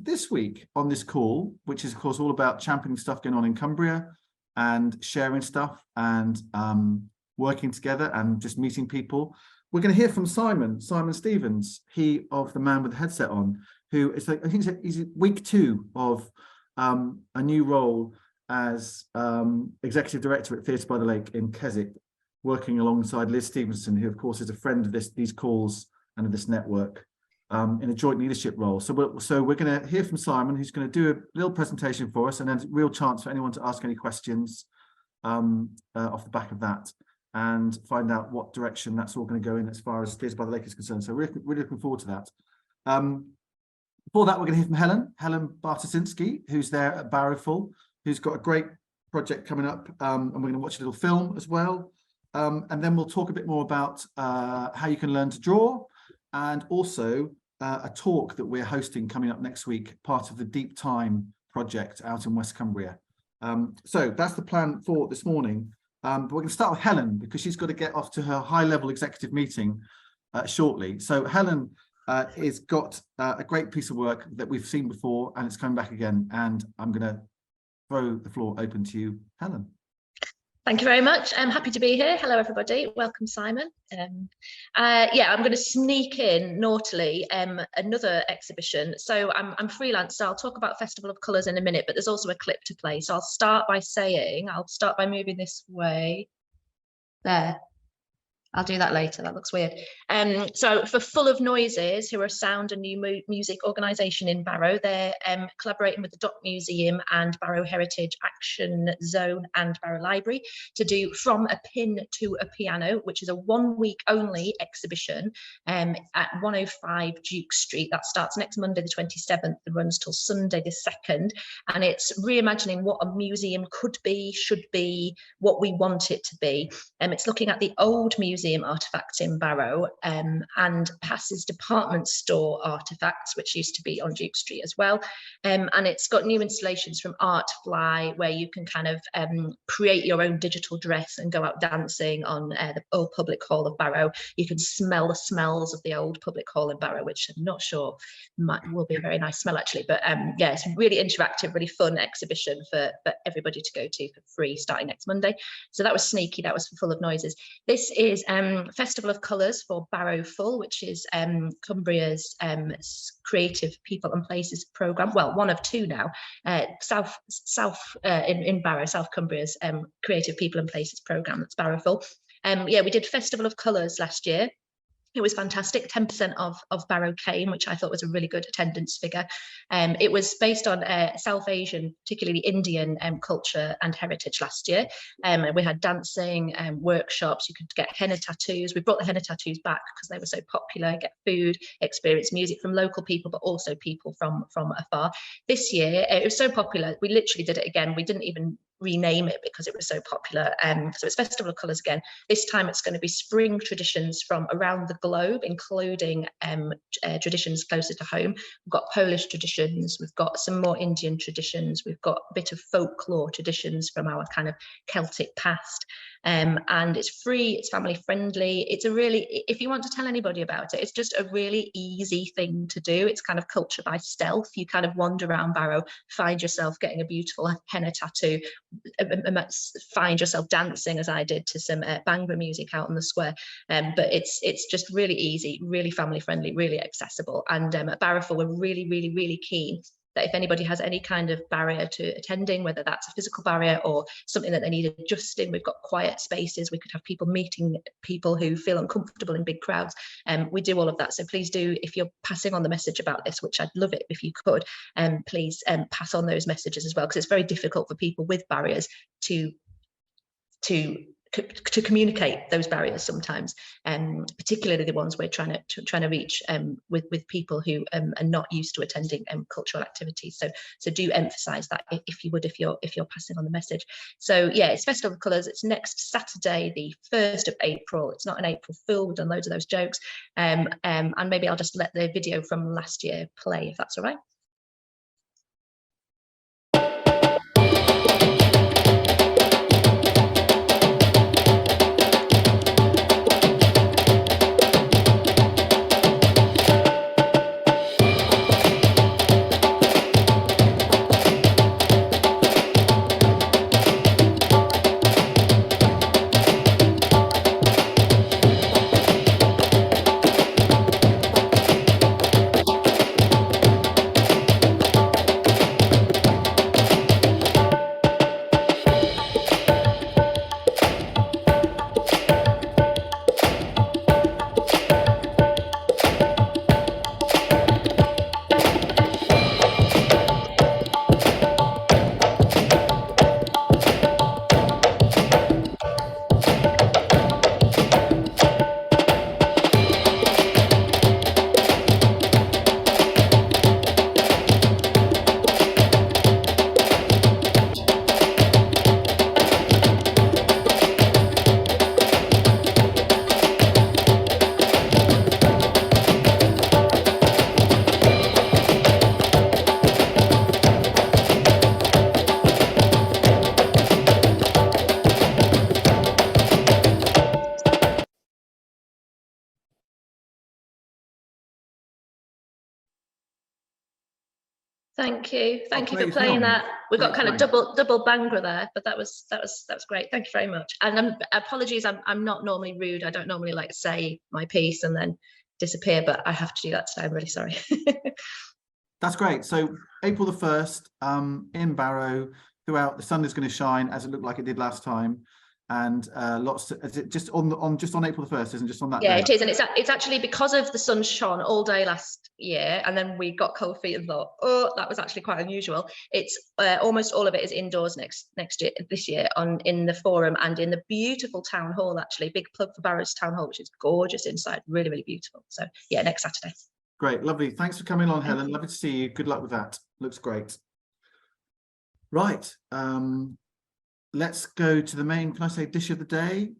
this week on this call, which is of course all about championing stuff going on in Cumbria and sharing stuff and working together and just meeting people, we're going to hear from Simon Stevens, he of the man with the headset on, who is, I think he's week 2 of a new role as executive director at Theatre by the Lake in Keswick, working alongside Liz Stevenson, who of course is a friend of these calls and of this network, in a joint leadership role. So we're going to hear from Simon, who's going to do a little presentation for us, and then a real chance for anyone to ask any questions off the back of that, and find out what direction that's all going to go in as far as Theatre by the Lake is concerned. So we're really looking forward to that. Before that, we're going to hear from Helen Bartosinsky, who's there at Barrowful, who's got a great project coming up, and we're going to watch a little film as well. And then we'll talk a bit more about how you can learn to draw, and also a talk that we're hosting coming up next week, part of the Deep Time project out in West Cumbria. So that's the plan for this morning. But we're going to start with Helen, because she's got to get off to her high-level executive meeting shortly. So Helen has got a great piece of work that we've seen before, and it's coming back again. And I'm going to throw the floor open to you, Helen. Thank you very much. I'm happy to be here. Hello, everybody. Welcome, Simon. Yeah, I'm going to sneak in naughtily another exhibition. So I'm freelance, so I'll talk about Festival of Colours in a minute, but there's also a clip to play. So I'll start by moving this way. There. I'll do that later, that looks weird. So for Full of Noises, who are a sound and new music organisation in Barrow, they're collaborating with the Dock Museum and Barrow Heritage Action Zone and Barrow Library to do From a Pin to a Piano, which is a 1-week only exhibition at 105 Duke Street. That starts next Monday the 27th and runs till Sunday the 2nd. And it's reimagining what a museum could be, should be, what we want it to be. It's looking at the old museum artifacts in Barrow and Pass's department store artifacts, which used to be on Duke Street as well. And it's got new installations from Artfly, where you can kind of create your own digital dress and go out dancing on the old public hall of Barrow. You can smell the smells of the old public hall in Barrow, which I'm not sure will be a very nice smell actually. But yeah, it's a really interactive, really fun exhibition for everybody to go to for free starting next Monday. So that was sneaky, that was for Full of Noises. This is Festival of Colours for Barrowful, which is Cumbria's creative people and places programme. Well, one of 2 now. In Barrow, South Cumbria's creative people and places programme. That's Barrowful. Yeah, we did Festival of Colours last year. It was fantastic. 10% of Barrow came, which I thought was a really good attendance figure. It was based on South Asian, particularly Indian culture and heritage last year. We had dancing, workshops. You could get henna tattoos. We brought the henna tattoos back because they were so popular. Get food, experience music from local people, but also people from afar. This year, it was so popular. We literally did it again. We didn't even rename it because it was so popular. So it's Festival of Colours again. This time it's going to be spring traditions from around the globe, including traditions closer to home. We've got Polish traditions, we've got some more Indian traditions, we've got a bit of folklore traditions from our kind of Celtic past. And it's free, it's family friendly. It's a really, if you want to tell anybody about it, it's just a really easy thing to do. It's kind of culture by stealth. You kind of wander around Barrow, find yourself getting a beautiful henna tattoo, find yourself dancing, as I did, to some Bhangra music out on the square. But it's just really easy, really family friendly, really accessible. And at Barrowful, we're really keen that if anybody has any kind of barrier to attending, whether that's a physical barrier or something that they need adjusting, we've got quiet spaces. We could have people meeting people who feel uncomfortable in big crowds. We do all of that. So please do, if you're passing on the message about this, which I'd love it if you could, please pass on those messages as well, because it's very difficult for people with barriers to communicate those barriers sometimes, particularly the ones we're trying to reach with people who are not used to attending cultural activities. So do emphasise that if you would, if you're passing on the message. So yeah, it's Festival of Colours. It's next Saturday, the 1st of April. It's not an April Fool. We've done loads of those jokes, and maybe I'll just let the video from last year play, if that's all right. Thank you. Thank you for great playing film. that. We got Great kind of double banger there, but that was great. Thank you very much. And apologies, I'm not normally rude. I don't normally like say my piece and then disappear, but I have to do that today. I'm really sorry. That's great. So April the 1st, in Barrow, throughout, the sun is going to shine as it looked like it did last time. And is it just on April the 1st, isn't it? Just on that Yeah, day? it is. And it's actually because of the sun shone all day last year, and then we got cold feet and thought, oh, that was actually quite unusual. It's almost all of it is indoors this year in the forum and in the beautiful town hall, actually. Big plug for Barrow's town hall, which is gorgeous inside, really, really beautiful. So yeah, next Saturday. Great, lovely. Thanks for coming on, Helen. Lovely to see you. Good luck with that. Looks great. Right. Let's go to the main, can I say, dish of the day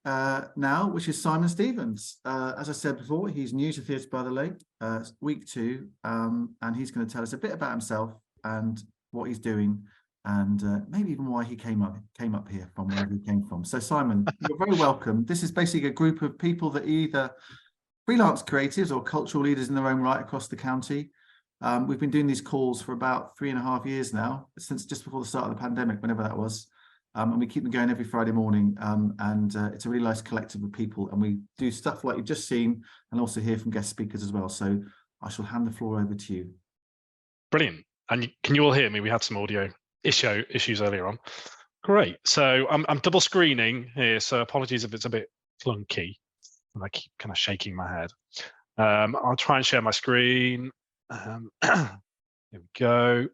now, which is Simon Stevens. As I said before, he's new to Theatre by the Lake, week 2, and he's going to tell us a bit about himself and what he's doing, and maybe even why he came up here from wherever he came from. So Simon, you're very welcome. This is basically a group of people that either freelance creatives or cultural leaders in their own right across the county. We've been doing these calls for about 3.5 years now, since just before the start of the pandemic, whenever that was. And we keep them going every Friday morning, and it's a really nice collective of people, and we do stuff like you've just seen, and also hear from guest speakers as well. So I shall hand the floor over to you. Brilliant. And can you all hear me? We had some audio issues earlier on. Great. So I'm double screening here, so apologies if it's a bit clunky and I keep kind of shaking my head. I'll try and share my screen. Here we go.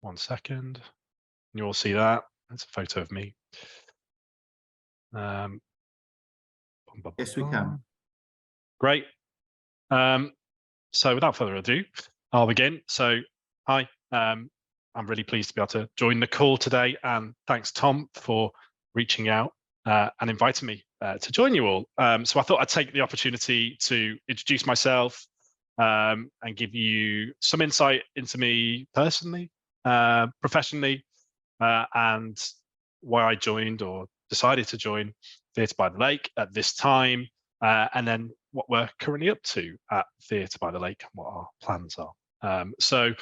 1 second. You all see that? That's a photo of me. Yes, we can. Great. So without further ado, I'll begin. So hi, I'm really pleased to be able to join the call today, and thanks Tom for reaching out and inviting me to join you all. So I thought I'd take the opportunity to introduce myself and give you some insight into me personally, professionally, and why I joined or decided to join Theatre by the Lake at this time, and then what we're currently up to at Theatre by the Lake and what our plans are. So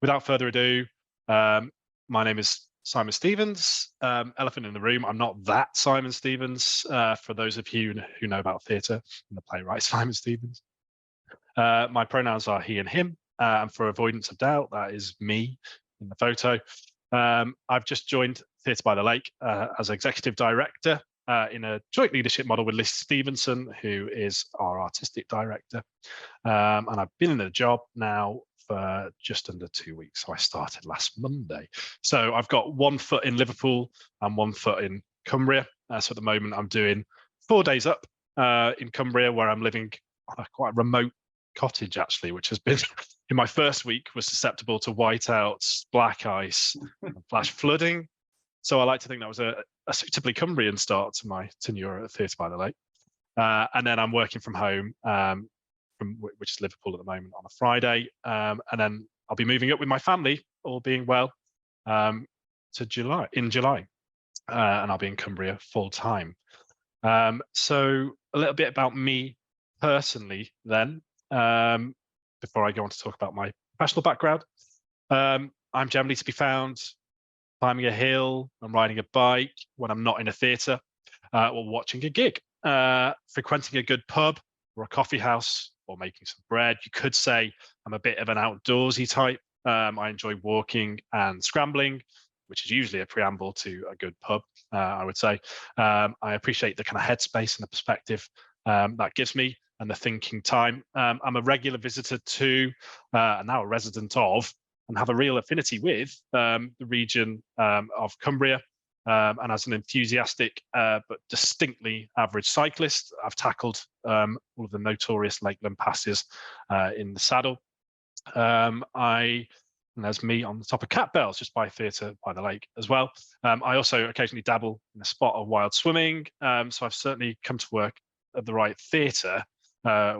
without further ado, my name is Simon Stevens. Elephant in the room, I'm not that Simon Stevens, for those of you who know about theatre and the playwright Simon Stevens. My pronouns are he and him, and for avoidance of doubt, that is me in the photo. I've just joined Theatre by the Lake as Executive Director in a joint leadership model with Liz Stevenson, who is our Artistic Director. And I've been in the job now for just under 2 weeks. So I started last Monday. So I've got 1 foot in Liverpool and 1 foot in Cumbria. So at the moment I'm doing 4 days up in Cumbria, where I'm living on a quite remote cottage actually, which has been in my first week was susceptible to whiteouts, black ice, and flash flooding. So I like to think that was a suitably Cumbrian start to my tenure at Theatre by the Lake. And then I'm working from home, which is Liverpool at the moment, on a Friday. And then I'll be moving up with my family, all being well, in July. And I'll be in Cumbria full time. So a little bit about me personally then, before I go on to talk about my professional background. I'm generally to be found climbing a hill and riding a bike when I'm not in a theatre, or watching a gig, frequenting a good pub or a coffee house, or making some bread. You could say I'm a bit of an outdoorsy type. I enjoy walking and scrambling, which is usually a preamble to a good pub, I would say. I appreciate the kind of headspace and the perspective that gives me, and the thinking time. I'm a regular visitor to, and now a resident of, and have a real affinity with the region of Cumbria. And as an enthusiastic but distinctly average cyclist, I've tackled all of the notorious Lakeland passes in the saddle. And there's me on the top of Cat Bells, just by Theatre by the Lake as well. I also occasionally dabble in a spot of wild swimming. So I've certainly come to work at the right theatre.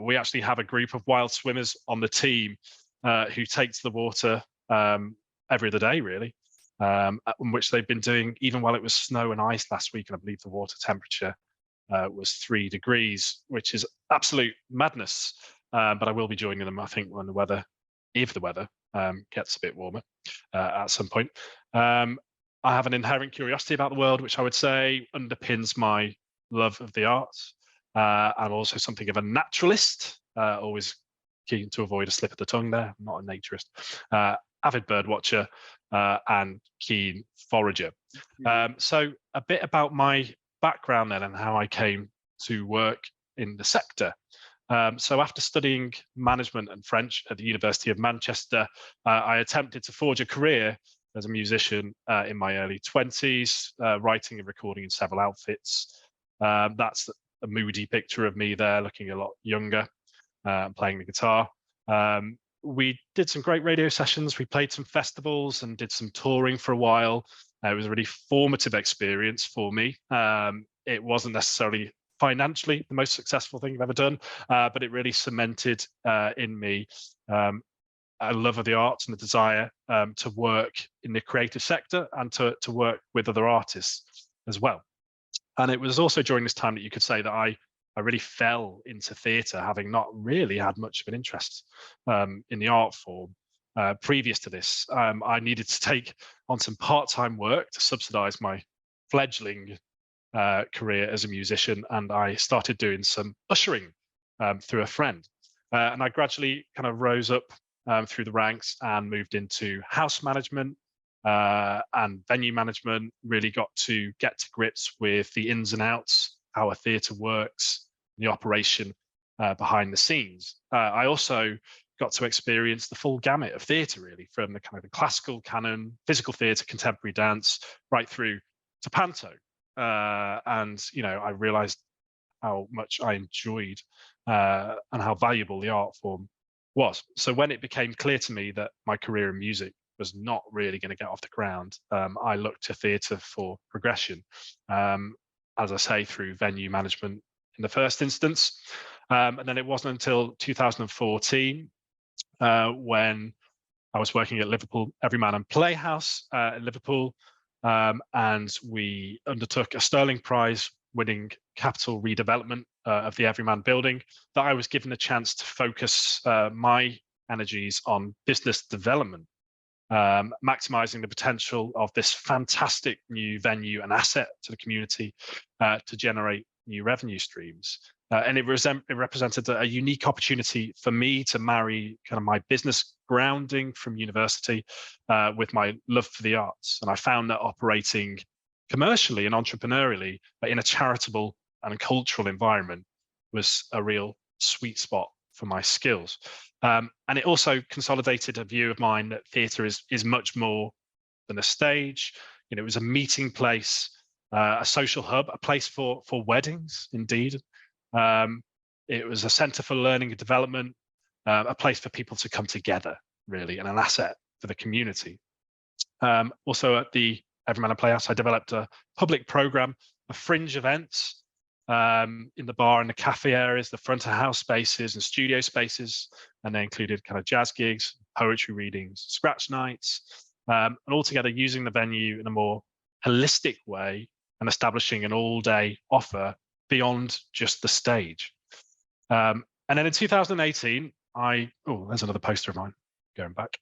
We actually have a group of wild swimmers on the team who take to the water every other day, really, which they've been doing even while it was snow and ice last week. And I believe the water temperature was 3 degrees, which is absolute madness. But I will be joining them, I think, when the weather if the weather gets a bit warmer at some point. I have an inherent curiosity about the world, which I would say underpins my love of the arts. I'm also something of a naturalist, always keen to avoid a slip of the tongue there. I'm not a naturist. Avid bird watcher and keen forager. So a bit about my background then and how I came to work in the sector. So after studying management and French at the University of Manchester, I attempted to forge a career as a musician in my early 20s, writing and recording in several outfits. That's a moody picture of me there, looking a lot younger, playing the guitar. We did some great radio sessions. We played some festivals and did some touring for a while. It was a really formative experience for me. It wasn't necessarily financially the most successful thing I've ever done, but it really cemented in me a love of the arts and the desire to work in the creative sector and to work with other artists as well. And it was also during this time that you could say that I really fell into theatre, having not really had much of an interest in the art form. Previous to this, I needed to take on some part-time work to subsidise my fledgling career as a musician, and I started doing some ushering through a friend. And I gradually kind of rose up through the ranks and moved into house management and venue management, really got to get to grips with the ins and outs, how a theatre works, the operation behind the scenes. I also got to experience the full gamut of theatre, really, from the kind of the classical canon, physical theatre, contemporary dance, right through to panto. And, you know, I realised how much I enjoyed and how valuable the art form was. So when it became clear to me that my career in music was not really going to get off the ground, I looked to theatre for progression, as I say, through venue management in the first instance. And then it wasn't until 2014 when I was working at Liverpool Everyman and Playhouse in Liverpool, and we undertook a Sterling Prize winning capital redevelopment of the Everyman building, that I was given a chance to focus my energies on business development, maximizing the potential of this fantastic new venue and asset to the community to generate new revenue streams. And it represented a unique opportunity for me to marry kind of my business grounding from university with my love for the arts. And I found that operating commercially and entrepreneurially, but in a charitable and cultural environment, was a real sweet spot for my skills. And it also consolidated a view of mine that theatre is much more than a stage. You know, it was a meeting place, a social hub, a place for weddings, indeed. It was a centre for learning and development, a place for people to come together, really, and an asset for the community. Also at the Everyman and Playhouse, I developed a public programme of fringe events in the bar and the cafe areas, the front of house spaces and studio spaces, and they included kind of jazz gigs, poetry readings, scratch nights, and altogether using the venue in a more holistic way and establishing an all-day offer beyond just the stage. And then in 2018, there's another poster of mine going back.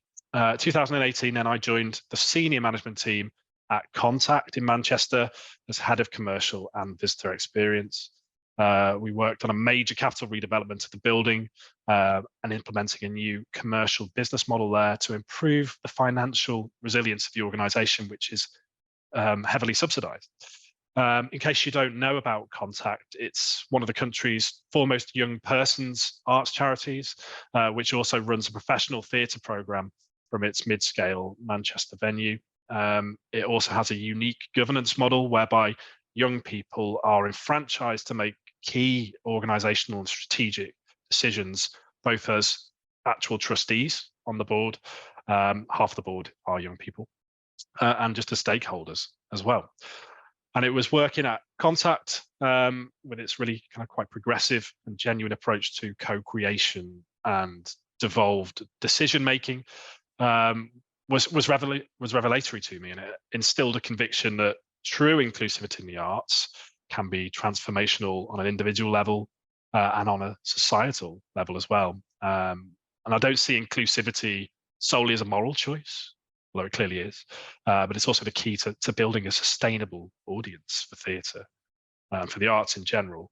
2018, then I joined the senior management team at Contact in Manchester as head of commercial and visitor experience. We worked on a major capital redevelopment of the building and implementing a new commercial business model there to improve the financial resilience of the organisation, which is heavily subsidised. In case you don't know about Contact, it's one of the country's foremost young persons arts charities, which also runs a professional theatre programme from its mid-scale Manchester venue. It also has a unique governance model whereby young people are enfranchised to make key organisational and strategic decisions, both as actual trustees on the board, half the board are young people, and just as stakeholders as well. And it was working at Contact with its really kind of quite progressive and genuine approach to co-creation and devolved decision-making was revelatory to me, and it instilled a conviction that true inclusivity in the arts can be transformational on an individual level and on a societal level as well. And I don't see inclusivity solely as a moral choice, although it clearly is, but it's also the key to building a sustainable audience for theatre, for the arts in general,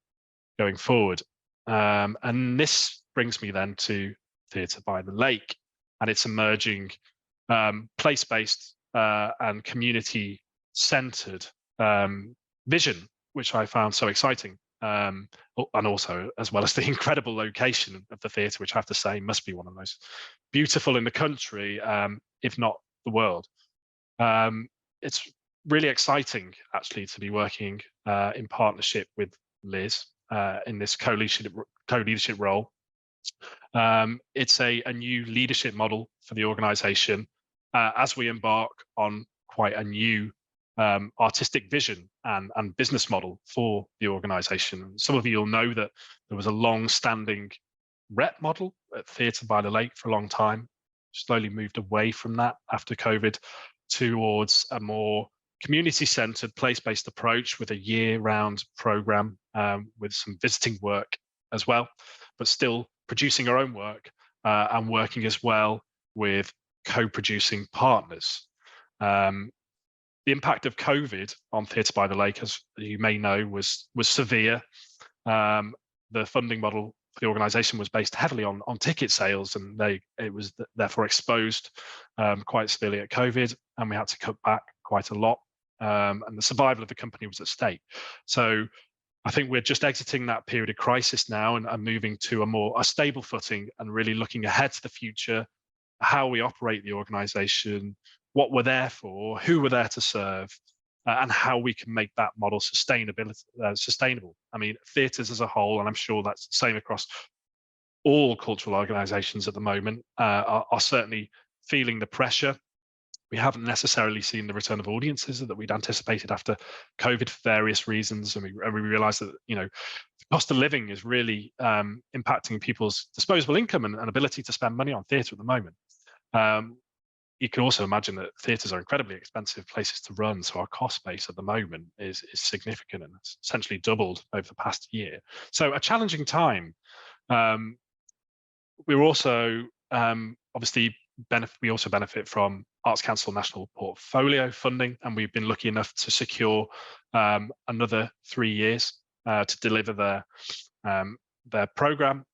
going forward. And this brings me then to Theatre by the Lake and its emerging place-based and community-centred vision, which I found so exciting. And also, as well as the incredible location of the theatre, which I have to say must be one of the most beautiful in the country, if not the world. It's really exciting, actually, to be working in partnership with Liz in this co-leadership role. It's a new leadership model for the organisation as we embark on quite a new artistic vision and business model for the organisation. Some of you will know that there was a long-standing rep model at Theatre by the Lake for a long time, slowly moved away from that after COVID towards a more community-centred, place-based approach with a year-round programme with some visiting work as well, but still producing our own work and working as well with co-producing partners. The impact of COVID on Theatre by the Lake, as you may know, was severe. The funding model for the organisation was based heavily on ticket sales, and it was therefore exposed quite severely at COVID, and we had to cut back quite a lot. And the survival of the company was at stake. So I think we're just exiting that period of crisis now and moving to a stable footing and really looking ahead to the future, how we operate the organisation, what we're there for, who we're there to serve, and how we can make that model sustainable. I mean, theatres as a whole, and I'm sure that's the same across all cultural organisations at the moment, are certainly feeling the pressure. We haven't necessarily seen the return of audiences that we'd anticipated after COVID for various reasons, and we realised that the cost of living is really impacting people's disposable income and ability to spend money on theatre at the moment. You can also imagine that theatres are incredibly expensive places to run, so our cost base at the moment is significant and it's essentially doubled over the past year. So a challenging time. We're also obviously we also benefit from Arts Council National Portfolio funding, and we've been lucky enough to secure another 3 years to deliver their programme,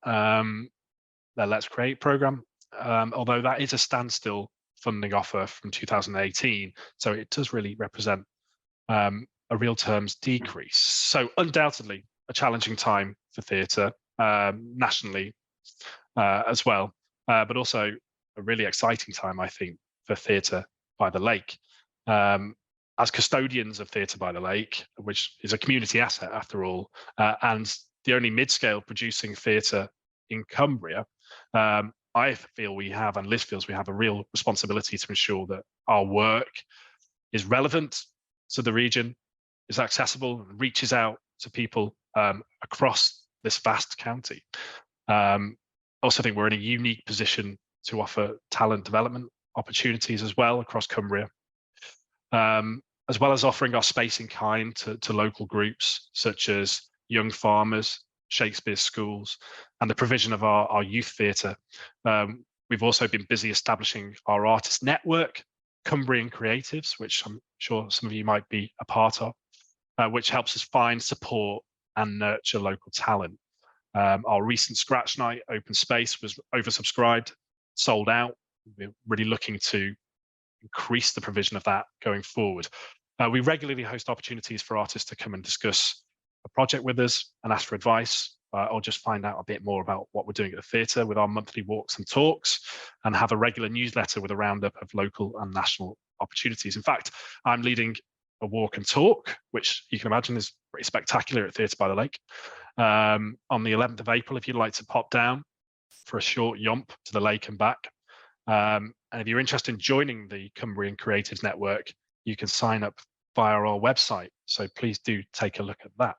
their Let's Create programme. Although that is a standstill funding offer from 2018, so it does really represent a real terms decrease. So undoubtedly a challenging time for theatre nationally as well, but also a really exciting time, I think, for Theatre by the Lake. As custodians of Theatre by the Lake, which is a community asset after all, and the only mid-scale producing theatre in Cumbria, I feel we have, and Liz feels we have, a real responsibility to ensure that our work is relevant to the region, is accessible, and reaches out to people across this vast county. I also think we're in a unique position to offer talent development opportunities as well across Cumbria, as well as offering our space in kind to local groups such as young farmers, Shakespeare schools, and the provision of our youth theatre. We've also been busy establishing our artist network, Cumbrian Creatives, which I'm sure some of you might be a part of, which helps us find, support, and nurture local talent. Our recent Scratch Night open space was oversubscribed, sold out. We're really looking to increase the provision of that going forward. We regularly host opportunities for artists to come and discuss a project with us and ask for advice, or just find out a bit more about what we're doing at the theatre with our monthly walks and talks, and have a regular newsletter with a roundup of local and national opportunities. In fact, I'm leading a walk and talk, which you can imagine is pretty spectacular at Theatre by the Lake, on the 11th of April, if you'd like to pop down for a short yomp to the lake and back. And if you're interested in joining the Cumbrian Creatives Network, you can sign up via our website. So please do take a look at that.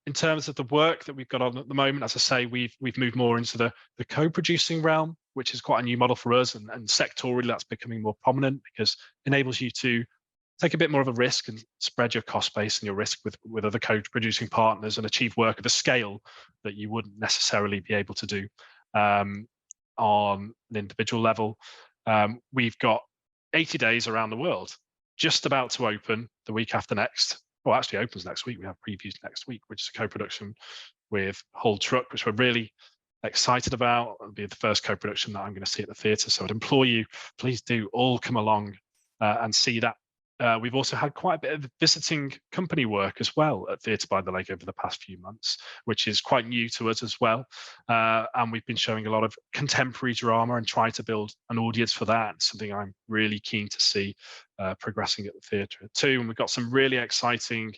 In terms of the work that we've got on at the moment, as I say, we've moved more into the co-producing realm, which is quite a new model for us, and sectorially that's becoming more prominent because it enables you to take a bit more of a risk and spread your cost base and your risk with other co-producing partners and achieve work of a scale that you wouldn't necessarily be able to do on an individual level. We've got 80 days around the world, just about to open the week after next. Well, actually opens next week. We have previews next week, which is a co-production with Hull Truck, which we're really excited about. It'll be the first co-production that I'm going to see at the theatre. So I'd implore you, please do all come along and see that. We've also had quite a bit of visiting company work as well at Theatre by the Lake over the past few months, which is quite new to us as well. And we've been showing a lot of contemporary drama and trying to build an audience for that. Something I'm really keen to see progressing at the theatre too. And we've got some really exciting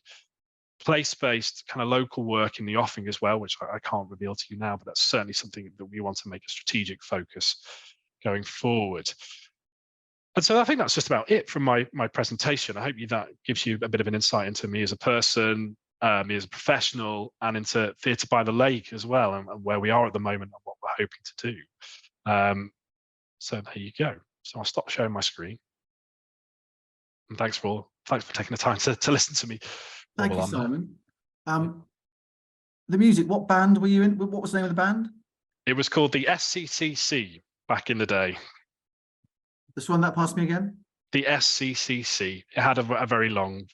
place-based kind of local work in the offing as well, which I can't reveal to you now, but that's certainly something that we want to make a strategic focus going forward. And so I think that's just about it from my presentation. I hope that gives you a bit of an insight into me as a person, me as a professional, and into Theatre by the Lake as well, and where we are at the moment and what we're hoping to do. So there you go. So I'll stop sharing my screen. And thanks for taking the time to listen to me. Thank you, Simon. The music, what band were you in? What was the name of the band? It was called the SCCC back in the day. This one that passed me again? The SCCC. It had a very long,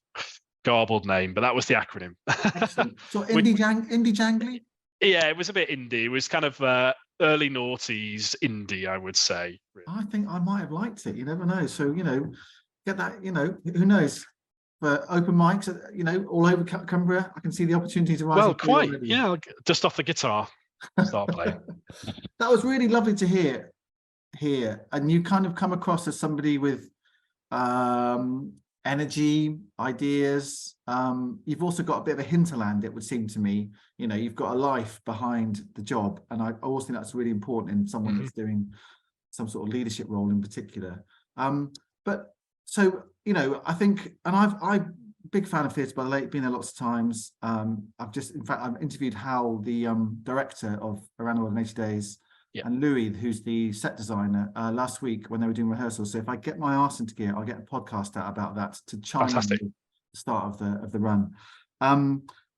garbled name, but that was the acronym. Excellent. So indie jangly? Yeah, it was a bit indie. It was kind of early noughties indie, I would say. Really. I think I might have liked it. You never know. So, get that, who knows? For open mics, all over Cumbria, I can see the opportunity to rise. Well, quite, yeah, just off the guitar, start playing. That was really lovely to hear. And you kind of come across as somebody with energy, ideas. You've also got a bit of a hinterland, it would seem to me. You've got a life behind the job, and I always think that's really important in someone that's doing some sort of leadership role in particular. But so I think, and I'm big fan of Theatre by the Lake, been there lots of times. I've interviewed Hal, the director of Around the World in 80 Days. Yeah. And Louis, who's the set designer, last week when they were doing rehearsals. So if I get my arse into gear, I'll get a podcast out about that to chime in at the start of the run.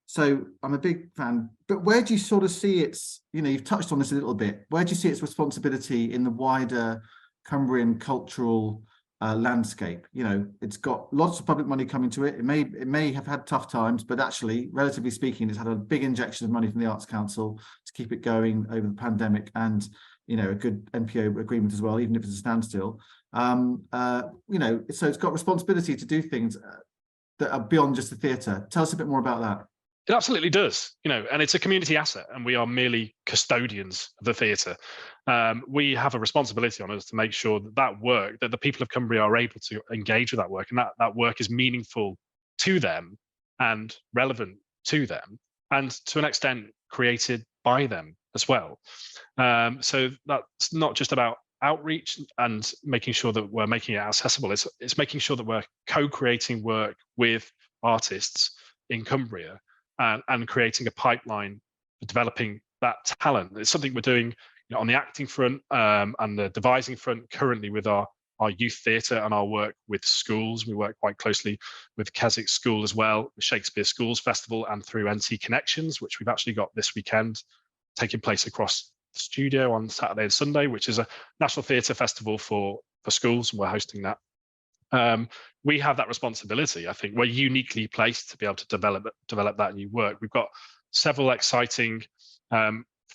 So I'm a big fan. But where do you sort of see its, you've touched on this a little bit, where do you see its responsibility in the wider Cumbrian cultural landscape? It's got lots of public money coming to it. It may have had tough times, but actually, relatively speaking, it's had a big injection of money from the Arts Council to keep it going over the pandemic, and a good NPO agreement as well, even if it's a standstill. So it's got responsibility to do things that are beyond just the theatre. Tell us a bit more about that. It absolutely does, and it's a community asset, and we are merely custodians of the theatre. We have a responsibility on us to make sure that the people of Cumbria are able to engage with that work, and that work is meaningful to them and relevant to them, and to an extent created by them as well. So that's not just about outreach and making sure that we're making it accessible. It's making sure that we're co-creating work with artists in Cumbria. And creating a pipeline for developing that talent. It's something we're doing on the acting front and the devising front currently with our youth theatre and our work with schools. We work quite closely with Keswick School as well, the Shakespeare Schools Festival, and through NT Connections, which we've actually got this weekend, taking place across the studio on Saturday and Sunday, which is a national theatre festival for schools, and we're hosting that. We have that responsibility. I think we're uniquely placed to be able to develop that new work. We've got several exciting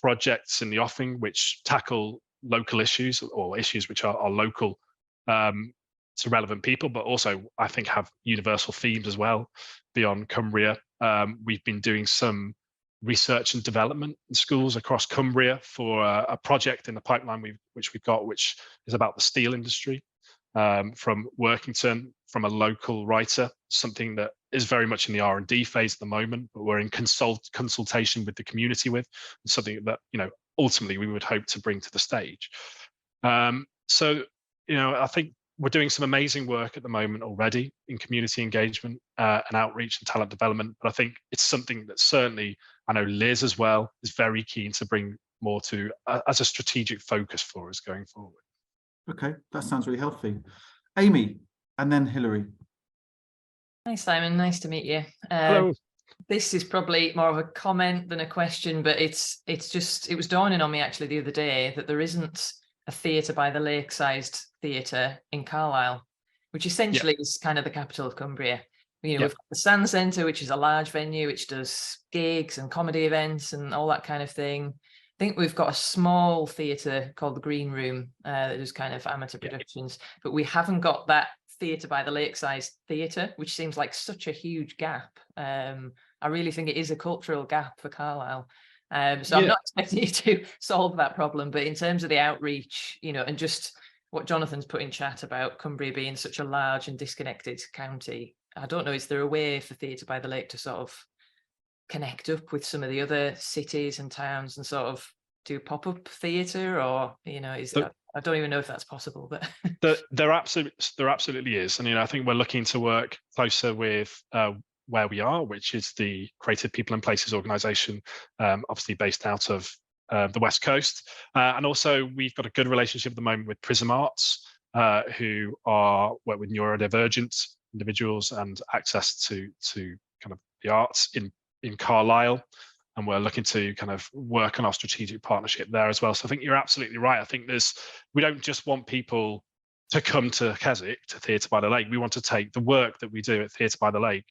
projects in the offing which tackle local issues, or issues which are local to relevant people, but also I think have universal themes as well beyond Cumbria. We've been doing some research and development in schools across Cumbria for a project in the pipeline which is about the steel industry. From Workington, from a local writer, something that is very much in the R&D phase at the moment, but we're in consultation with the community with, and something that ultimately we would hope to bring to the stage. So I think we're doing some amazing work at the moment already in community engagement and outreach and talent development, but I think it's something that certainly I know Liz as well is very keen to bring more to as a strategic focus for us going forward. Okay, that sounds really healthy. Amy, and then Hilary. Hi, Simon. Nice to meet you. Hello. this is probably more of a comment than a question, but it was dawning on me actually the other day that there isn't a theatre by the lake-sized theatre in Carlisle, which essentially is kind of the capital of Cumbria. You know, we've got the Sand Centre, which is a large venue, which does gigs and comedy events and all that kind of thing. I think we've got a small theatre called the Green Room that does kind of amateur productions, but we haven't got that theatre by the lake-sized theatre, which seems like such a huge gap. I really think it is a cultural gap for Carlisle. So I'm not expecting you to solve that problem, but in terms of the outreach, you know, and just what Jonathan's put in chat about Cumbria being such a large and disconnected county, I don't know, is there a way for Theatre by the Lake to sort of connect up with some of the other cities and towns and sort of do pop-up theatre, or, you know, I don't even know if that's possible, but there absolutely is. And, you know, I think we're looking to work closer with where we are, which is the Creative People and Places organisation, obviously based out of the West Coast. And also we've got a good relationship at the moment with Prism Arts, who work with neurodivergent individuals and access to kind of the arts in Carlisle. And we're looking to kind of work on our strategic partnership there as well. So I think you're absolutely right. I think we don't just want people to come to Keswick, to Theatre by the Lake. We want to take the work that we do at Theatre by the Lake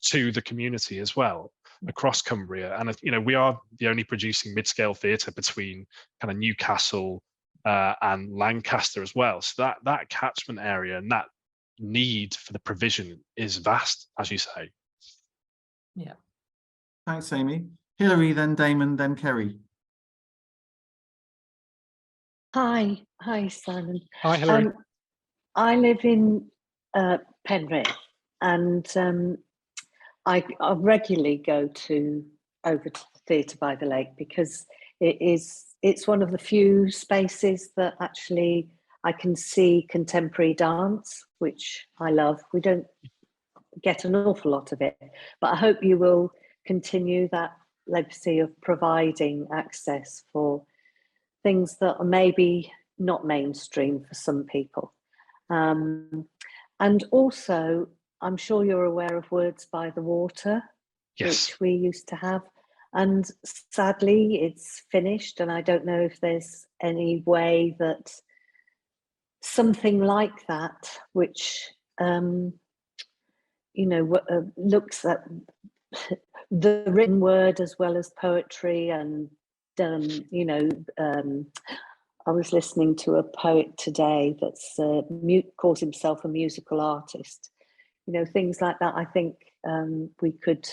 to the community as well, across Cumbria. And, you know, we are the only producing mid-scale theatre between kind of Newcastle and Lancaster as well. So that catchment area and that need for the provision is vast, as you say. Yeah. Thanks, Amy. Hilary, then Damon, then Kerry. Hi, Simon. Hi, Hilary. I live in Penrith, and I regularly go over to the Theatre by the Lake because it's one of the few spaces that actually I can see contemporary dance, which I love. We don't get an awful lot of it, but I hope you will continue that legacy of providing access for things that are maybe not mainstream for some people. And also, I'm sure you're aware of Words by the Water, which we used to have. And sadly, it's finished. And I don't know if there's any way that something like that, which, you know, looks at the written word as well as poetry, and you know, I was listening to a poet today that's calls himself a musical artist. You know, things like that. I think we could,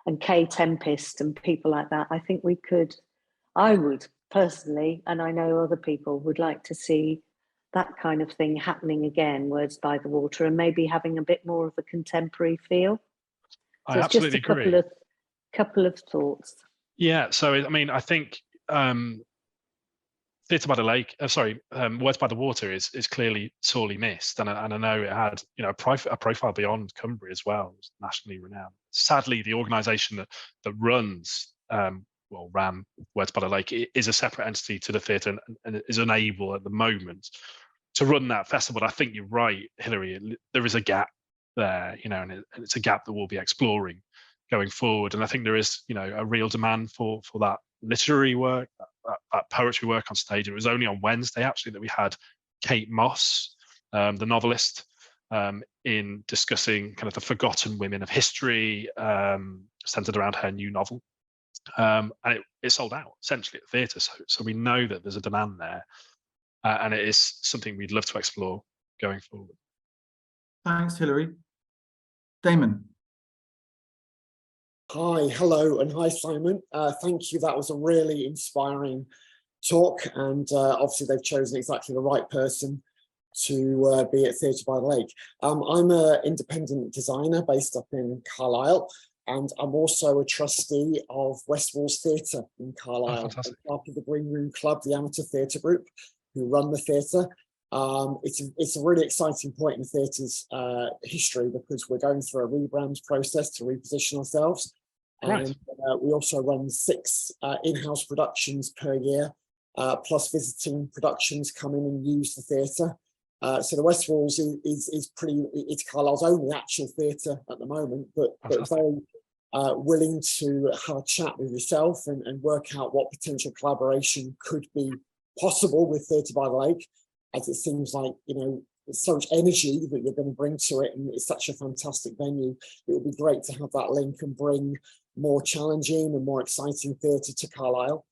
and Kay Tempest and people like that. I think we could. I would personally, and I know other people would like to see that kind of thing happening again. Words by the Water, and maybe having a bit more of a contemporary feel. So I absolutely agree. Couple of thoughts. Yeah, so I mean, I think Theatre by the Lake, Words by the Water is clearly sorely missed, and I know it had, you know, a profile beyond Cumbria as well, it was nationally renowned. Sadly, the organisation that ran Words by the Lake is a separate entity to the theatre and is unable at the moment to run that festival. But I think you're right, Hilary. There is a gap there, you know, and it's a gap that we'll be exploring going forward. And I think there is, you know, a real demand for that literary work, that poetry work on stage. It was only on Wednesday actually that we had Kate Moss, the novelist, in discussing kind of the forgotten women of history, centered around her new novel. And it sold out essentially at the theatre. So we know that there's a demand there, and it is something we'd love to explore going forward. Thanks, Hilary. Damon. Hi, hello, and hi, Simon. Thank you. That was a really inspiring talk, and obviously they've chosen exactly the right person to be at Theatre by the Lake. I'm an independent designer based up in Carlisle, and I'm also a trustee of West Walls Theatre in Carlisle, as part of the Green Room Club, the amateur theatre group who run the theatre. It's a really exciting point in the theatre's history, because we're going through a rebrand process to reposition ourselves. Right. And we also run 6 in-house productions per year, plus visiting productions come in and use the theatre. So the West Walls it's Carlisle's only actual theatre at the moment, but very willing to have a chat with yourself and work out what potential collaboration could be possible with Theatre by the Lake, as it seems like, you know, there's so much energy that you're going to bring to it, and it's such a fantastic venue. It would be great to have that link and bring more challenging and more exciting theatre to Carlisle.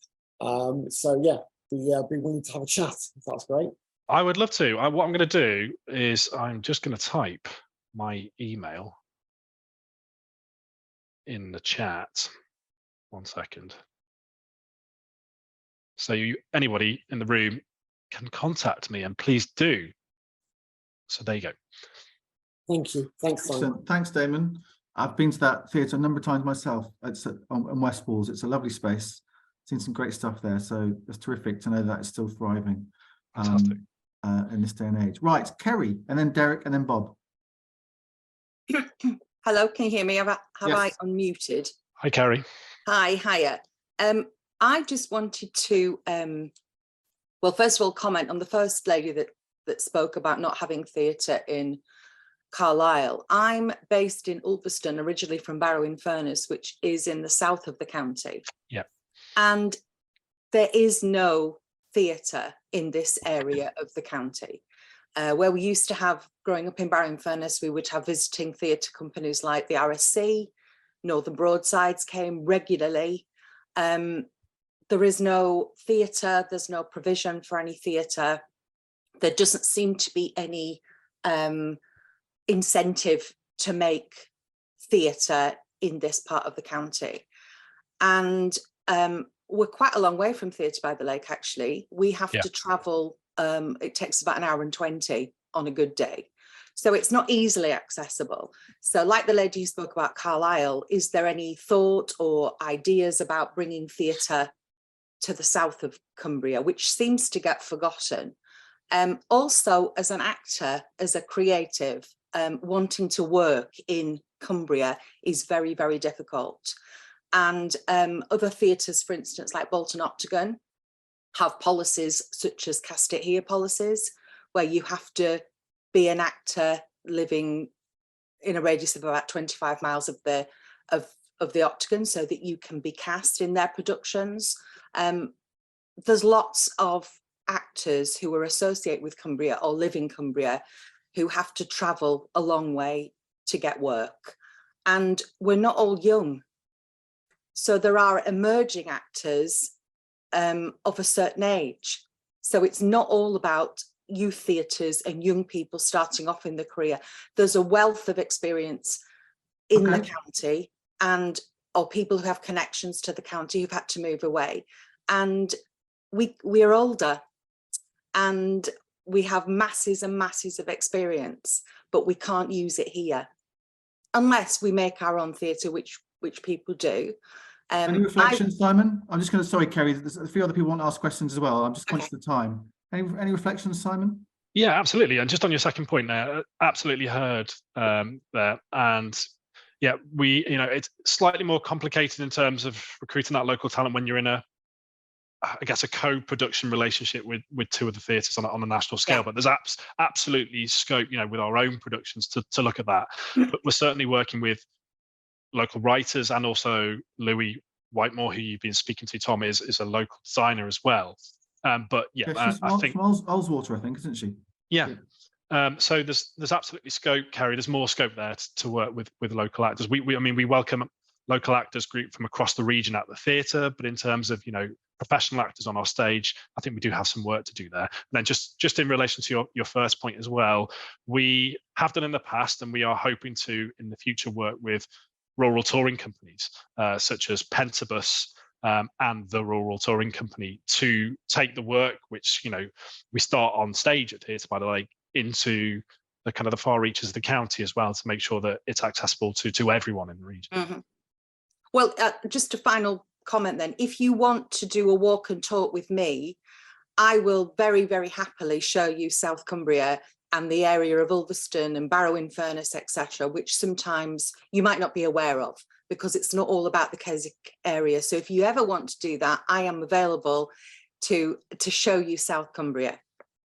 So yeah, be willing to have a chat, if that's great. I would love to. What I'm going to do is I'm just going to type my email in the chat. 1 second. So anybody in the room can contact me, and please do. So there you go. Thank you. Thanks, Simon. Excellent. Thanks, Damon. I've been to that theatre a number of times myself. It's on West Walls. It's a lovely space. Seen some great stuff there. So it's terrific to know that it's still thriving in this day and age. Right, Kerry, and then Derek, and then Bob. Hello, can you hear me? Have Yes. I unmuted? Hi, Kerry. Hi, hiya. I just wanted to, well, first of all, comment on the first lady that spoke about not having theatre in Carlisle. I'm based in Ulverston, originally from Barrow-in-Furness, which is in the south of the county. Yeah. And there is no theatre in this area of the county. Where we used to have, growing up in Barrow-in-Furness, we would have visiting theatre companies like the RSC, Northern Broadsides came regularly. There is no theatre, there's no provision for any theatre. There doesn't seem to be any incentive to make theatre in this part of the county. And we're quite a long way from Theatre by the Lake, actually. We have to travel, it takes about 1 hour and 20 on a good day. So it's not easily accessible. So like the lady who spoke about Carlisle, is there any thought or ideas about bringing theatre to the south of Cumbria, which seems to get forgotten? Also, as an actor, as a creative, wanting to work in Cumbria is very, very difficult. And other theatres, for instance, like Bolton Octagon, have policies such as cast it here policies, where you have to be an actor living in a radius of about 25 miles of the Octagon so that you can be cast in their productions. There's lots of actors who are associated with Cumbria or live in Cumbria who have to travel a long way to get work. And we're not all young. So there are emerging actors of a certain age. So it's not all about youth theatres and young people starting off in the career. There's a wealth of experience in the county, and or people who have connections to the county who've had to move away. And we are older and we have masses and masses of experience, but we can't use it here unless we make our own theatre, which people do. Any reflections, Simon? I'm just going to, sorry, Kerry, there's a few other people want to ask questions as well. I'm just conscious of the time. Any reflections, Simon? Yeah, absolutely. And just on your second point there, absolutely heard there. And yeah, it's slightly more complicated in terms of recruiting that local talent when you're in a co-production relationship with two of the theatres on a national scale. Yeah. But there's absolutely scope, with our own productions to look at that. But we're certainly working with local writers, and also Louis Whitemore, who you've been speaking to, Tom, is a local designer as well. But yeah, she's I think from Ullswater, I think, isn't she? Yeah. So there's absolutely scope, Kerry. There's more scope there to work with local actors. We welcome local actors group from across the region at the theatre, but in terms of professional actors on our stage, I think we do have some work to do there. And then just in relation to your first point as well, we have done in the past, and we are hoping to in the future work with rural touring companies such as Pentabus and the Rural Touring Company to take the work which we start on stage at Theatre by the Lake into the kind of the far reaches of the county as well, to make sure that it's accessible to everyone in the region. Mm-hmm. Well, just a final comment then. If you want to do a walk and talk with me, I will very, very happily show you South Cumbria and the area of Ulverston and Barrow-in-Furness, etc., which sometimes you might not be aware of, because it's not all about the Keswick area. So if you ever want to do that, I am available to show you South Cumbria.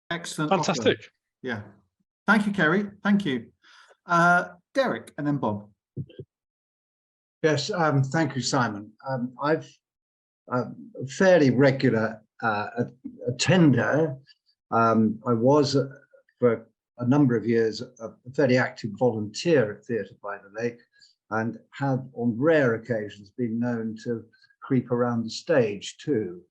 Excellent. Fantastic. Offer. Yeah. Thank you, Kerry. Thank you. Derek, and then Bob. Yes, thank you, Simon. I've a fairly regular attender. I was for a number of years a fairly active volunteer at Theatre by the Lake, and have on rare occasions been known to creep around the stage too.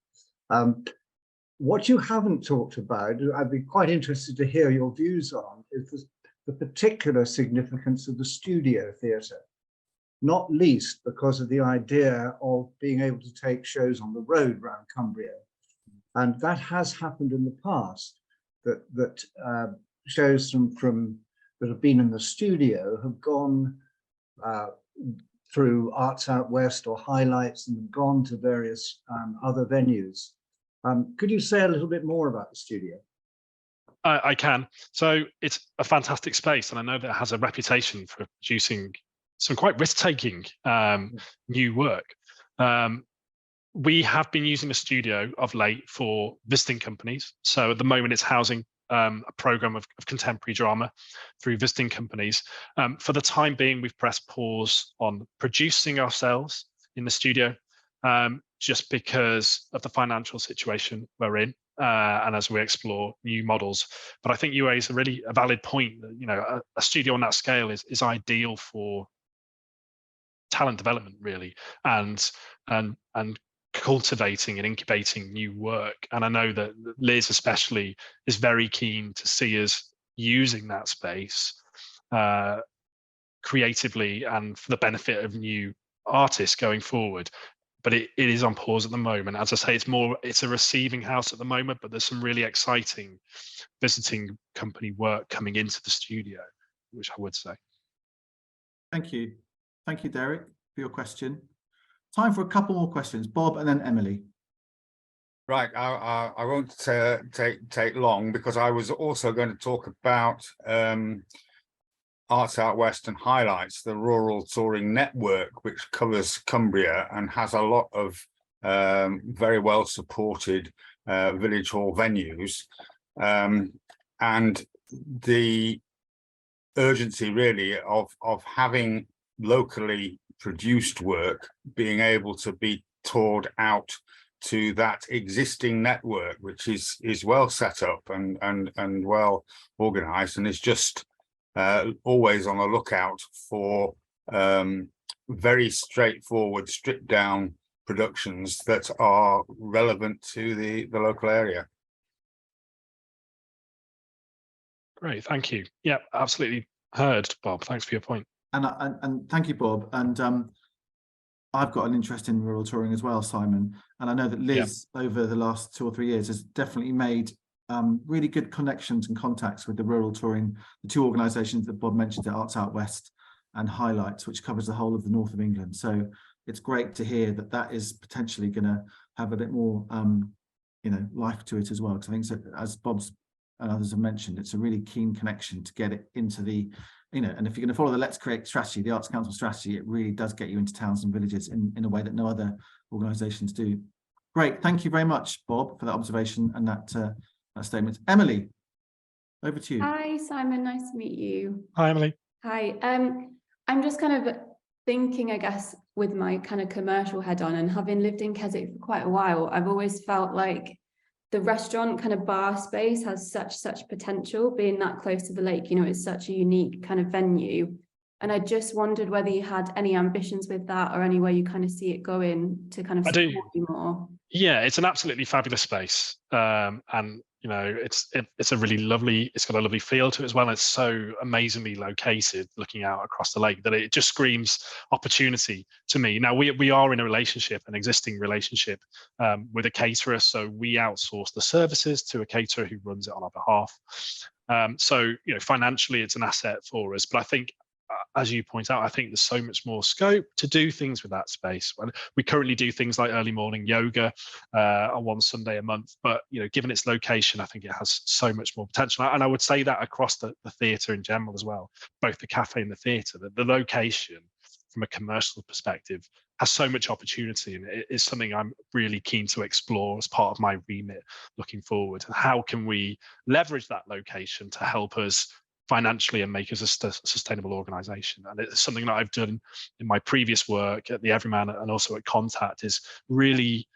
What you haven't talked about, I'd be quite interested to hear your views on, is the particular significance of the studio theatre, not least because of the idea of being able to take shows on the road around Cumbria. And that has happened in the past, that shows from that have been in the studio have gone through Arts Out West or Highlights and have gone to various other venues. Could you say a little bit more about the studio? I can. So it's a fantastic space, and I know that it has a reputation for producing some quite risk-taking new work. We have been using the studio of late for visiting companies. So at the moment, it's housing a program of contemporary drama through visiting companies. For the time being, we've pressed pause on producing ourselves in the studio, just because of the financial situation we're in, and as we explore new models. But I think you raise a valid point that, you know, a studio on that scale is ideal for talent development, really, and cultivating and incubating new work. And I know that Liz especially is very keen to see us using that space creatively and for the benefit of new artists going forward. But it is on pause at the moment. As I say, it's a receiving house at the moment, but there's some really exciting visiting company work coming into the studio, which I would say. Thank you. Thank you, Derek, for your question. Time for a couple more questions. Bob and then Emily. Right, I won't take long, because I was also going to talk about Arts Out West and Highlights, the rural touring network, which covers Cumbria and has a lot of very well supported village hall venues, and the urgency really of having locally produced work being able to be toured out to that existing network, which is well set up and well organized, and is just always on the lookout for very straightforward, stripped down productions that are relevant to the local area. Great, thank you. Yeah, absolutely heard, Bob. Thanks for your point. And thank you, Bob. And I've got an interest in rural touring as well, Simon. And I know that Liz, over the last 2 or 3 years, has definitely made really good connections and contacts with the rural touring, the two organisations that Bob mentioned, Arts Out West and Highlights, which covers the whole of the north of England. So it's great to hear that that is potentially going to have a bit more, you know, life to it as well. Because I think, so, as Bob's and others have mentioned, it's a really keen connection to get it into the, you know, and if you're going to follow the Let's Create strategy, the Arts Council strategy, it really does get you into towns and villages in a way that no other organisations do. Great, thank you very much, Bob, for that observation and that statement. Emily, over to you. Hi, Simon, nice to meet you. Hi, Emily. Hi, I'm just kind of thinking, I guess, with my kind of commercial head on, and having lived in Keswick for quite a while, I've always felt like the restaurant kind of bar space has such potential, being that close to the lake. You know, it's such a unique kind of venue, and I just wondered whether you had any ambitions with that, or any way you kind of see it going to kind of support you more. Yeah, it's an absolutely fabulous space, and you know, it's a really lovely. It's got a lovely feel to it as well. It's so amazingly located, looking out across the lake, that it just screams opportunity to me. Now we are in a relationship, an existing relationship, with a caterer, so we outsource the services to a caterer who runs it on our behalf. So you know, financially, it's an asset for us. But I think, as you point out, I think there's so much more scope to do things with that space. We currently do things like early morning yoga on one Sunday a month, but you know, given its location, I think it has so much more potential. And I would say that across the theatre in general as well, both the cafe and the theatre, the location from a commercial perspective has so much opportunity, and it is something I'm really keen to explore as part of my remit looking forward. And how can we leverage that location to help us financially and make us a sustainable organization. And it's something that I've done in my previous work at the Everyman and also at Contact, is really,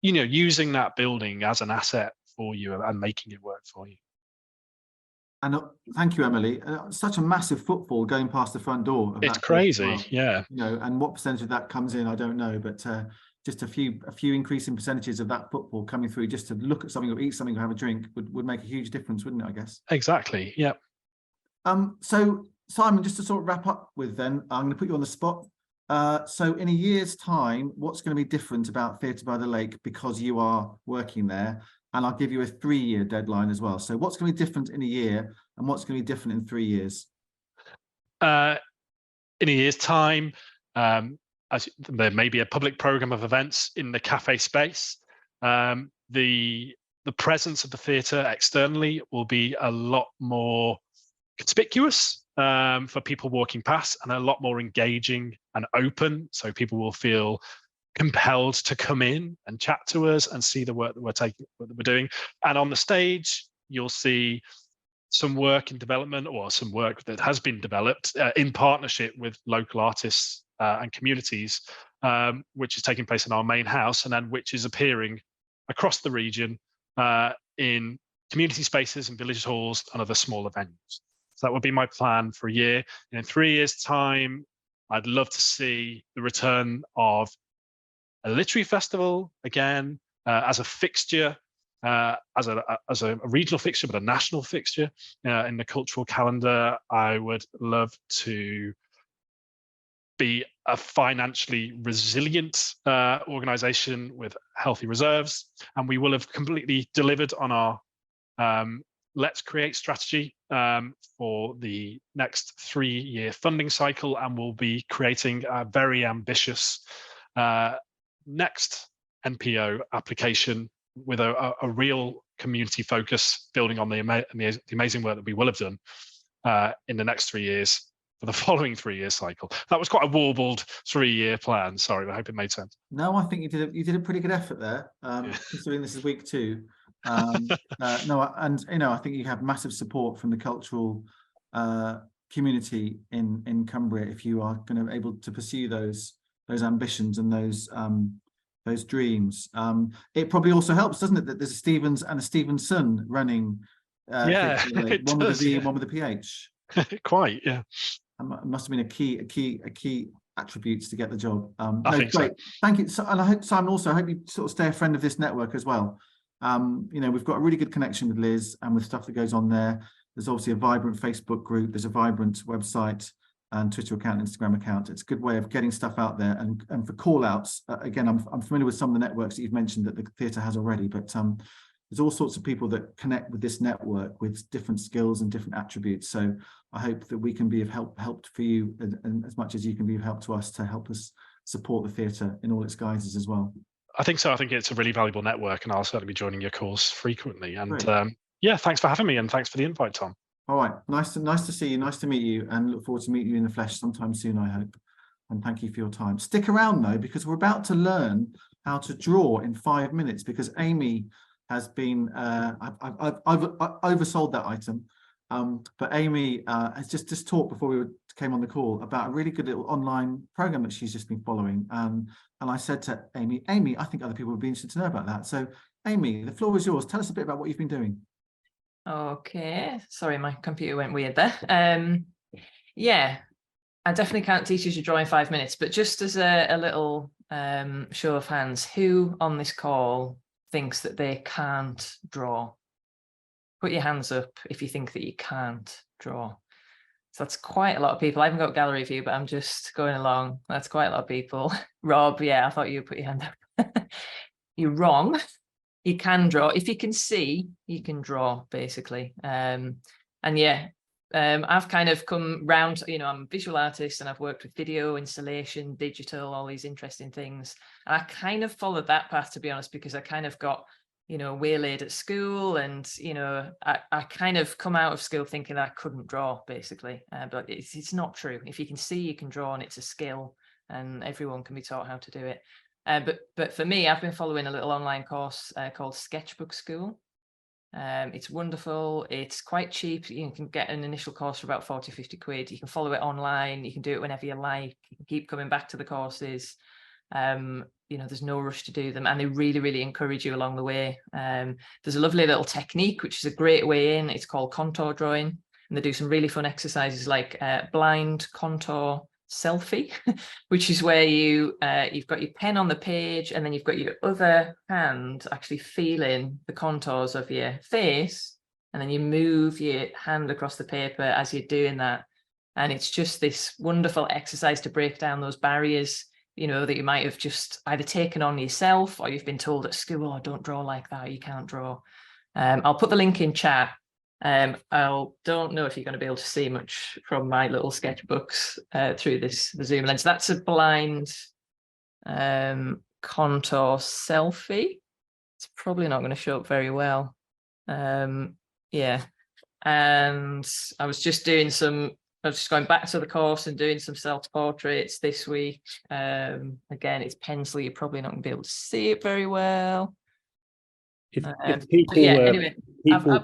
using that building as an asset for you and making it work for you. And thank you, Emily. Such a massive footfall going past the front door. Of It's that crazy, well. yeah. And what percentage of that comes in, I don't know, but just a few increasing percentages of that footfall coming through just to look at something or eat something or have a drink would make a huge difference, wouldn't it, I guess? Exactly, yeah. So Simon, just to sort of wrap up with then, I'm going to put you on the spot. So in a year's time, what's going to be different about Theatre by the Lake because you are working there? And I'll give you a 3-year deadline as well. So what's going to be different in a year and what's going to be different in 3 years? In a year's time, there may be a public program of events in the cafe space. The presence of the theatre externally will be a lot more conspicuous for people walking past, and a lot more engaging and open, so people will feel compelled to come in and chat to us and see the work that we're doing. And on the stage, you'll see some work in development, or some work that has been developed in partnership with local artists and communities, which is taking place in our main house, and then which is appearing across the region in community spaces and village halls and other smaller venues. So that would be my plan for a year. And in 3 years' time, I'd love to see the return of a literary festival again, as a fixture, as a regional fixture, but a national fixture in the cultural calendar. I would love to be a financially resilient organisation with healthy reserves, and we will have completely delivered on our Let's Create strategy for the next 3-year funding cycle, and we'll be creating a very ambitious next NPO application with a real community focus, building on the amazing work that we will have done in the next 3 years for the following 3-year cycle. That was quite a warbled 3-year plan. Sorry, I hope it made sense. No, I think you did a pretty good effort there, considering this is week 2. No, and I think you have massive support from the cultural community in Cumbria if you are going to be able to pursue those ambitions and those dreams. It probably also helps, doesn't it, that there's a Stevens and a Stevenson running Yeah, one with the V and one with the PH. Quite, yeah. It must have been a key attributes to get the job. I think great. so. Thank you. So, and I hope, Simon, also, I hope you sort of stay a friend of this network as well. We've got a really good connection with Liz and with stuff that goes on there. There's obviously a vibrant Facebook group. There's a vibrant website and Twitter account, Instagram account. It's a good way of getting stuff out there. And for call outs, again, I'm familiar with some of the networks that you've mentioned that the theatre has already, but there's all sorts of people that connect with this network with different skills and different attributes. So I hope that we can be of help for you and as much as you can be of help to us to help us support the theatre in all its guises as well. I think so. I think it's a really valuable network, and I'll certainly be joining your calls frequently. And Great. yeah, thanks for having me, and thanks for the invite, Tom. All right, nice to see you, nice to meet you, and look forward to meeting you in the flesh sometime soon, I hope. And thank you for your time. Stick around though, because we're about to learn how to draw in 5 minutes, because Amy has been I've oversold that item, but Amy has just talked before we came on the call about a really good little online program that she's just been following, and I said to Amy, I think other people would be interested to know about that. So Amy, the floor is yours. Tell us a bit about what you've been doing. Okay, sorry, my computer went weird there. Yeah, I definitely can't teach you to draw in 5 minutes, but just as a little show of hands, who on this call thinks that they can't draw? Put your hands up if you think that you can't draw. So that's quite a lot of people. I haven't got gallery view, but I'm just going along. That's quite a lot of people. Rob, yeah, I thought you put your hand up. You're wrong. You can draw. If you can see, you can draw, basically. And yeah, I've kind of come round, I'm a visual artist and I've worked with video, installation, digital, all these interesting things. And I kind of followed that path, to be honest, because I kind of got, waylaid at school, and, I kind of come out of school thinking that I couldn't draw, basically. But it's not true. If you can see, you can draw, and it's a skill, and everyone can be taught how to do it. But for me, I've been following a little online course called Sketchbook School. It's wonderful. It's quite cheap. You can get an initial course for about 40, 50 quid. You can follow it online. You can do it whenever you like. You can keep coming back to the courses. You know, there's no rush to do them, and they really, really encourage you along the way. There's a lovely little technique, which is a great way in. It's called contour drawing, and they do some really fun exercises like blind contour selfie, which is where you've got your pen on the page, and then you've got your other hand actually feeling the contours of your face, and then you move your hand across the paper as you're doing that. And it's just this wonderful exercise to break down those barriers, you know, that you might have just either taken on yourself, or you've been told at school, oh, don't draw like that, you can't draw. I'll put the link in chat. I don't know if you're going to be able to see much from my little sketchbooks through the Zoom lens. That's a blind contour selfie. It's probably not going to show up very well. Yeah, and I was just going back to the course and doing some self-portraits this week. Again, it's pencil. You're probably not going to be able to see it very well. If people, anyway, people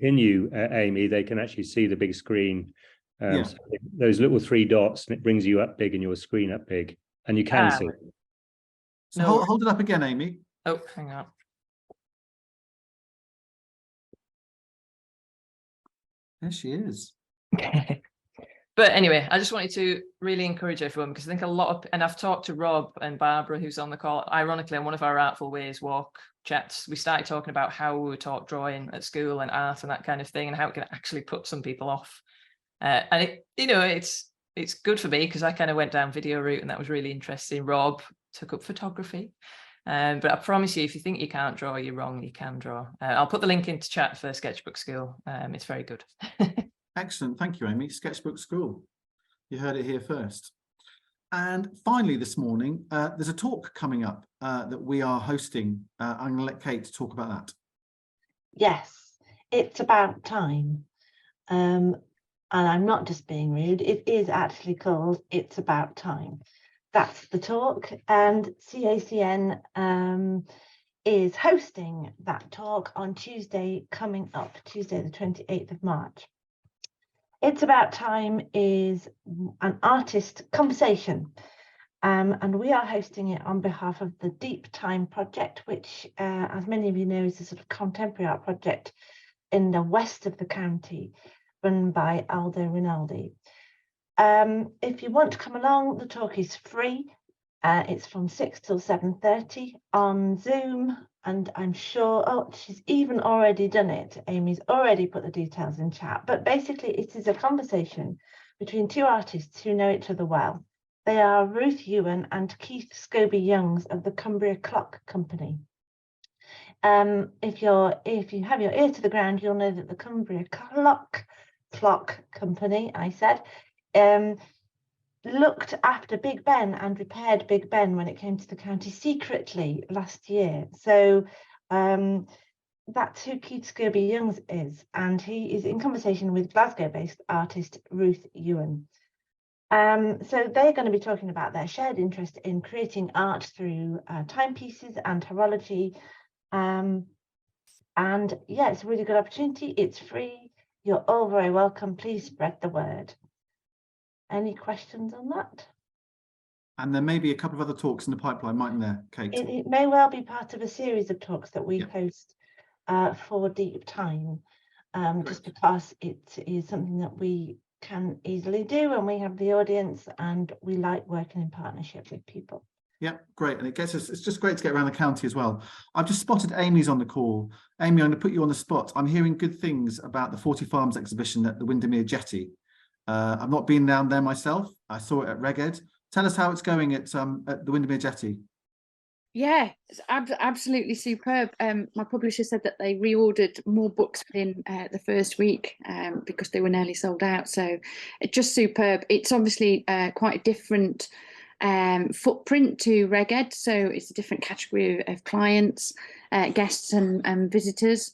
pin you, Amy, they can actually see the big screen. So those little 3 dots, and it brings you up big and your screen up big, and you can see it. So hold it up again, Amy. Oh, hang on. There she is. But anyway, I just wanted to really encourage everyone, because I think a lot of, and I've talked to Rob and Barbara, who's on the call, ironically, on one of our Artful Ways walk chats, we started talking about how we were taught drawing at school and art and that kind of thing, and how it can actually put some people off. And it, you know, it's good for me, because I kind of went down video route, and that was really interesting. Rob took up photography. But I promise you, if you think you can't draw, you're wrong, you can draw. I'll put the link into chat for Sketchbook School. It's very good. Excellent. Thank you, Amy. Sketchbook School. You heard it here first. And finally, this morning, there's a talk coming up that we are hosting. I'm going to let Kate talk about that. Yes, it's about time. And I'm not just being rude. It is actually called It's About Time. That's the talk. And CACN is hosting that talk on Tuesday coming up, Tuesday the 28th of March. It's About Time is an artist conversation, and we are hosting it on behalf of the Deep Time Project, which, as many of you know, is a sort of contemporary art project in the west of the county, run by Aldo Rinaldi. If you want to come along, the talk is free. It's from 6 till 7:30 on Zoom, and I'm sure, she's even already done it. Amy's already put the details in chat, but basically it is a conversation between 2 artists who know each other well. They are Ruth Ewan and Keith Scobie Youngs of the Cumbria Clock Company. If you have your ear to the ground, you'll know that the Cumbria Clock Company, I said, looked after Big Ben and repaired Big Ben when it came to the county secretly last year. So that's who Keith Scobie Youngs is, and he is in conversation with Glasgow-based artist Ruth Ewan. So they're going to be talking about their shared interest in creating art through timepieces and horology. And yeah, it's a really good opportunity. It's free. You're all very welcome. Please spread the word. Any questions on that? And there may be a couple of other talks in the pipeline, mightn't there, Kate? It may well be part of a series of talks that we host for Deep Time, just because it is something that we can easily do, and we have the audience, and we like working in partnership with people. Yeah, great. And it gets us, it's just great to get around the county as well. I've just spotted Amy's on the call. Amy, I'm going to put you on the spot. I'm hearing good things about the 40 Farms exhibition at the Windermere Jetty. I've not been down there myself. I saw it at Reg Ed. Tell us how it's going at the Windermere Jetty. Yeah, it's absolutely superb. My publisher said that they reordered more books in the first week because they were nearly sold out. So it's just superb. It's obviously quite a different footprint to Reg Ed. So it's a different category of clients, guests and visitors.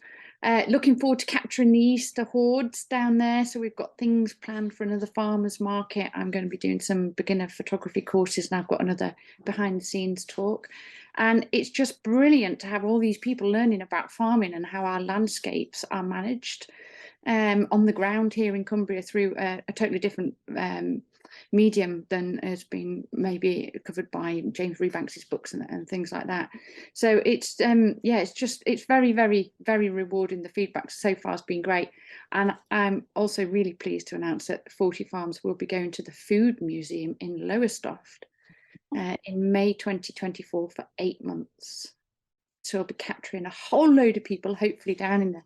Looking forward to capturing the Easter hordes down there. So we've got things planned for another farmers market. I'm going to be doing some beginner photography courses, and I've got another behind the scenes talk. And it's just brilliant to have all these people learning about farming and how our landscapes are managed on the ground here in Cumbria through a totally different medium than has been maybe covered by James Rebanks's books and things like that. So it's yeah, it's very, very, very rewarding. The feedback so far has been great, and I'm also really pleased to announce that 40 Farms will be going to the Food Museum in Lowestoft in May 2024 for 8 months. So I'll be capturing a whole load of people, hopefully down in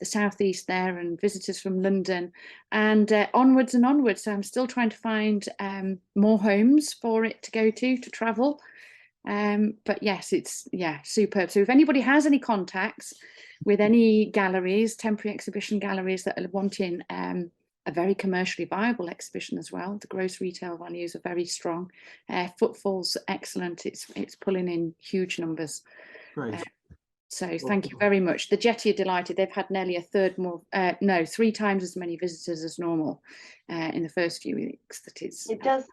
the southeast there, and visitors from London, and onwards and onwards. So I'm still trying to find more homes for it to go to travel. But yes, it's superb. So if anybody has any contacts with any galleries, temporary exhibition galleries that are wanting a very commercially viable exhibition as well, the gross retail values are very strong. Footfall's excellent. It's pulling in huge numbers. Great. So thank you very much. The Jetty are delighted. They've had nearly a third more, no, 3 times as many visitors as normal in the first few weeks. That is. It does.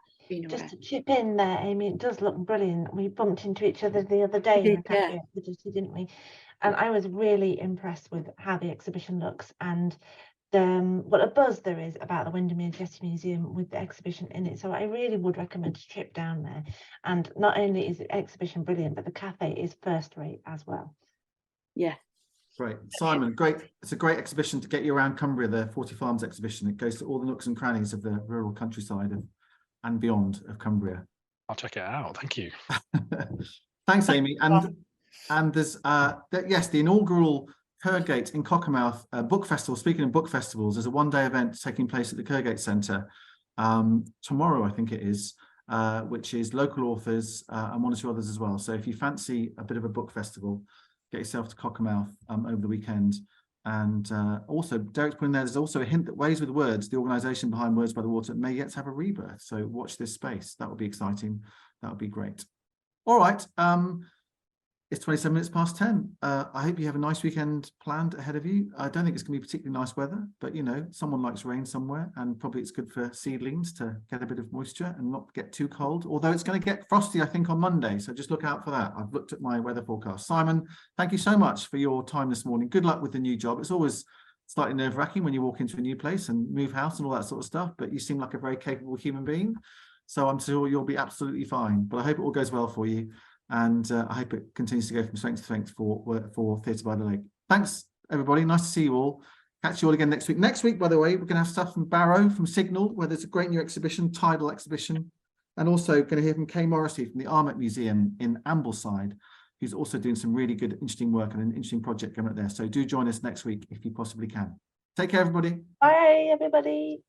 Just to chip in there, Amy, it does look brilliant. We bumped into each other the other day in the cafe at the Jetty, didn't we? And I was really impressed with how the exhibition looks, and what a buzz there is about the Windermere Jetty Museum with the exhibition in it. So I really would recommend a trip down there. And not only is the exhibition brilliant, but the cafe is first rate as well. Yeah. Great. Simon, great. It's a great exhibition to get you around Cumbria, the 40 Farms exhibition. It goes to all the nooks and crannies of the rural countryside and beyond of Cumbria. I'll check it out. Thank you. Thanks, Amy. And there's yes, the inaugural Kirkgate in Cockermouth book festival. Speaking of book festivals, there's a one-day event taking place at the Kirkgate Centre tomorrow, I think it is, which is local authors and 1 or 2 others as well. So if you fancy a bit of a book festival, get yourself to Cockermouth over the weekend. And also, Derek's putting there's also a hint that Ways with Words, the organisation behind Words by the Water, may yet have a rebirth. So watch this space. That would be exciting. That would be great. All right. It's 27 minutes past 10. I hope you have a nice weekend planned ahead of you. I don't think it's going to be particularly nice weather, but you know, someone likes rain somewhere, and probably it's good for seedlings to get a bit of moisture and not get too cold. Although it's going to get frosty, I think, on Monday. So just look out for that. I've looked at my weather forecast. Simon, thank you so much for your time this morning. Good luck with the new job. It's always slightly nerve-wracking when you walk into a new place and move house and all that sort of stuff, but you seem like a very capable human being. So I'm sure you'll be absolutely fine, but I hope it all goes well for you. And I hope it continues to go from strength to strength for Theatre by the Lake. Thanks, everybody. Nice to see you all. Catch you all again next week. Next week, by the way, we're going to have stuff from Barrow, from Signal, where there's a great new exhibition, tidal exhibition. And also going to hear from Kay Morrissey from the Armet Museum in Ambleside, who's also doing some really good, interesting work and an interesting project coming up there. So do join us next week if you possibly can. Take care, everybody. Bye, everybody.